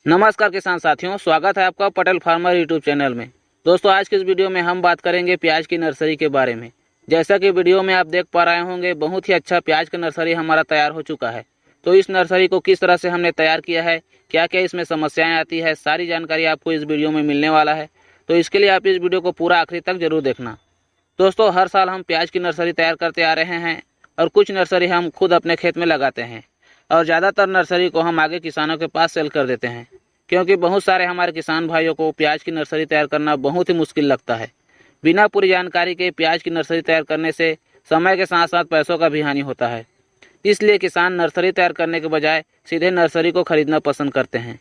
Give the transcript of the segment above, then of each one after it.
नमस्कार किसान साथियों, स्वागत है आपका पटेल फार्मर यूट्यूब चैनल में। दोस्तों, आज की इस वीडियो में हम बात करेंगे प्याज की नर्सरी के बारे में। जैसा कि वीडियो में आप देख पा रहे होंगे, बहुत ही अच्छा प्याज का नर्सरी हमारा तैयार हो चुका है। तो इस नर्सरी को किस तरह से हमने तैयार किया है, क्या क्या इसमें समस्याएं आती है, सारी जानकारी आपको इस वीडियो में मिलने वाला है। तो इसके लिए आप इस वीडियो को पूरा आखिरी तक जरूर देखना। दोस्तों, हर साल हम प्याज की नर्सरी तैयार करते आ रहे हैं और कुछ नर्सरी हम खुद अपने खेत में लगाते हैं और ज़्यादातर नर्सरी को हम आगे किसानों के पास सेल कर देते हैं, क्योंकि बहुत सारे हमारे किसान भाइयों को प्याज की नर्सरी तैयार करना बहुत ही मुश्किल लगता है। बिना पूरी जानकारी के प्याज की नर्सरी तैयार करने से समय के साथ साथ पैसों का भी हानि होता है। इसलिए किसान नर्सरी तैयार करने के बजाय सीधे नर्सरी को खरीदना पसंद करते हैं।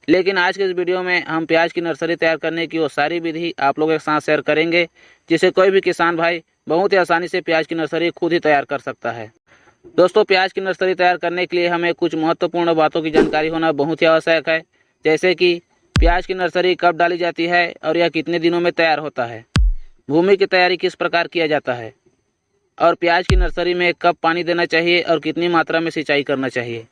लेकिन आज के इस वीडियो में हम प्याज की नर्सरी तैयार करने की वो सारी विधि आप लोगों के साथ शेयर करेंगे, जिससे कोई भी किसान भाई बहुत ही आसानी से प्याज की नर्सरी खुद ही तैयार कर सकता है। दोस्तों, प्याज की नर्सरी तैयार करने के लिए हमें कुछ महत्वपूर्ण बातों की जानकारी होना बहुत ही आवश्यक है, जैसे कि प्याज की नर्सरी कब डाली जाती है और यह कितने दिनों में तैयार होता है, भूमि की तैयारी किस प्रकार किया जाता है, और प्याज की नर्सरी में कब पानी देना चाहिए और कितनी मात्रा में सिंचाई करना चाहिए,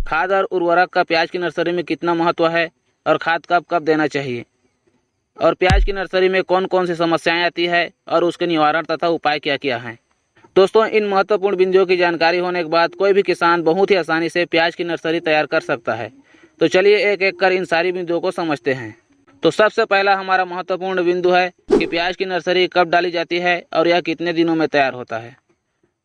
खाद और उर्वरक का प्याज की नर्सरी में कितना महत्व है और खाद कब कब देना चाहिए, और प्याज की नर्सरी में कौन कौन सी समस्याएं आती है और उसके निवारण तथा उपाय क्या क्या हैं। दोस्तों, इन महत्वपूर्ण बिंदुओं की जानकारी होने के बाद कोई भी किसान बहुत ही आसानी से प्याज की नर्सरी तैयार कर सकता है। तो चलिए एक एक कर इन सारी बिंदुओं को समझते हैं। तो सबसे पहला हमारा महत्वपूर्ण बिंदु है कि प्याज की नर्सरी कब डाली जाती है और यह कितने दिनों में तैयार होता है।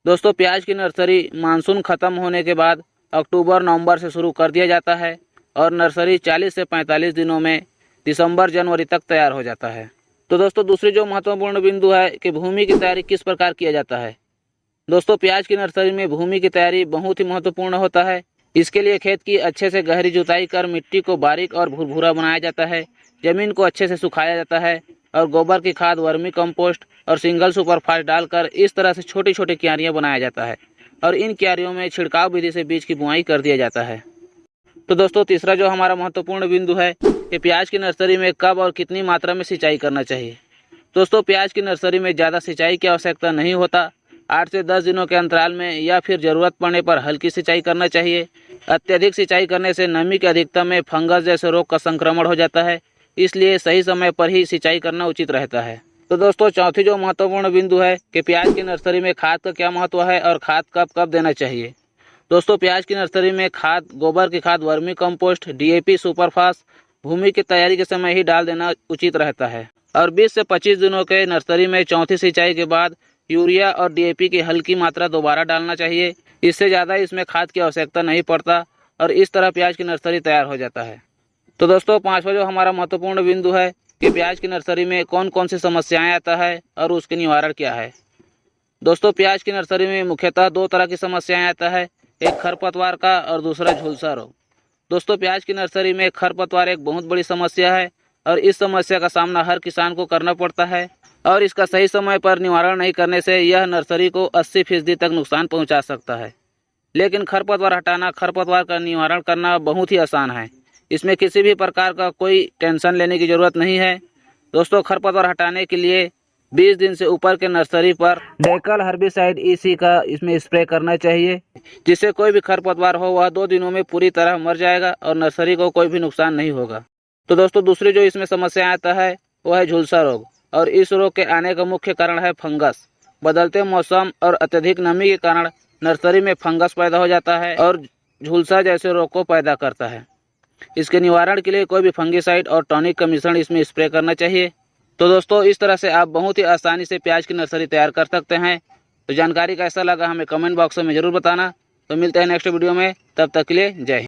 दोस्तों, प्याज की नर्सरी मानसून खत्म होने के बाद अक्टूबर नवंबर से शुरू कर दिया जाता है और नर्सरी 40 से 45 दिनों में दिसंबर जनवरी तक तैयार हो जाता है। तो दोस्तों, दूसरी जो महत्वपूर्ण बिंदु है कि भूमि की तैयारी किस प्रकार किया जाता है। दोस्तों, प्याज की नर्सरी में भूमि की तैयारी बहुत ही महत्वपूर्ण होता है। इसके लिए खेत की अच्छे से गहरी जुताई कर मिट्टी को बारीक और भुरभुरा बनाया जाता है, जमीन को अच्छे से सुखाया जाता है और गोबर की खाद, वर्मी कंपोस्ट और सिंगल सुपर फास्ट डालकर इस तरह से छोटी छोटी क्यारियां बनाया जाता है और इन क्यारियों में छिड़काव विधि से बीज की बुआई कर दिया जाता है। तो दोस्तों, तीसरा जो हमारा महत्वपूर्ण बिंदु है कि प्याज की नर्सरी में कब और कितनी मात्रा में सिंचाई करना चाहिए। दोस्तों, प्याज की नर्सरी में ज़्यादा सिंचाई की आवश्यकता नहीं होता। 8 से 10 दिनों के अंतराल में या फिर ज़रूरत पड़ने पर हल्की सिंचाई करना चाहिए। अत्यधिक सिंचाई करने से नमी की अधिकता में फंगस जैसे रोग का संक्रमण हो जाता है, इसलिए सही समय पर ही सिंचाई करना उचित रहता है। तो दोस्तों, चौथी जो महत्वपूर्ण बिंदु है कि प्याज की नर्सरी में खाद का क्या महत्व है और खाद कब कब देना चाहिए। दोस्तों, प्याज की नर्सरी में खाद, गोबर की खाद, वर्मी कंपोस्ट, DAP, सुपरफास्ट भूमि की तैयारी के समय ही डाल देना उचित रहता है और 20 से 25 दिनों के नर्सरी में चौथी सिंचाई के बाद यूरिया और DAP की हल्की मात्रा दोबारा डालना चाहिए। इससे ज़्यादा इसमें खाद की आवश्यकता नहीं पड़ता और इस तरह प्याज की नर्सरी तैयार हो जाता है। तो दोस्तों, पांचवा जो हमारा महत्वपूर्ण बिंदु है कि प्याज की नर्सरी में कौन कौन सी समस्याएं आता है और उसके निवारण क्या है। दोस्तों, प्याज की नर्सरी में मुख्यतः 2 तरह की समस्याएं आता है, एक खरपतवार का और दूसरा झुलसा रोग। दोस्तों, प्याज की नर्सरी में खरपतवार एक बहुत बड़ी समस्या है और इस समस्या का सामना हर किसान को करना पड़ता है और इसका सही समय पर निवारण नहीं करने से यह नर्सरी को 80% तक नुकसान पहुंचा सकता है। लेकिन खरपतवार हटाना, खरपतवार का निवारण करना बहुत ही आसान है। इसमें किसी भी प्रकार का कोई टेंशन लेने की ज़रूरत नहीं है। दोस्तों, खरपतवार हटाने के लिए 20 दिन से ऊपर के नर्सरी पर डेकल हर्बिसाइड EC का इसमें स्प्रे करना चाहिए, जिससे कोई भी खरपतवार हो वह 2 दिनों में पूरी तरह मर जाएगा और नर्सरी को कोई भी नुकसान नहीं होगा। तो दोस्तों, दूसरी जो इसमें समस्या आता है वह है झुलसा रोग और इस रोग के आने का मुख्य कारण है फंगस। बदलते मौसम और अत्यधिक नमी के कारण नर्सरी में फंगस पैदा हो जाता है और झुलसा जैसे रोग को पैदा करता है। इसके निवारण के लिए कोई भी फंगिसाइड और टॉनिक का मिश्रण इसमें स्प्रे करना चाहिए। तो दोस्तों, इस तरह से आप बहुत ही आसानी से प्याज की नर्सरी तैयार कर सकते हैं। तो जानकारी कैसा लगा हमें कमेंट बॉक्स में ज़रूर बताना। तो मिलते हैं नेक्स्ट वीडियो में, तब तक के लिए जय हिंद।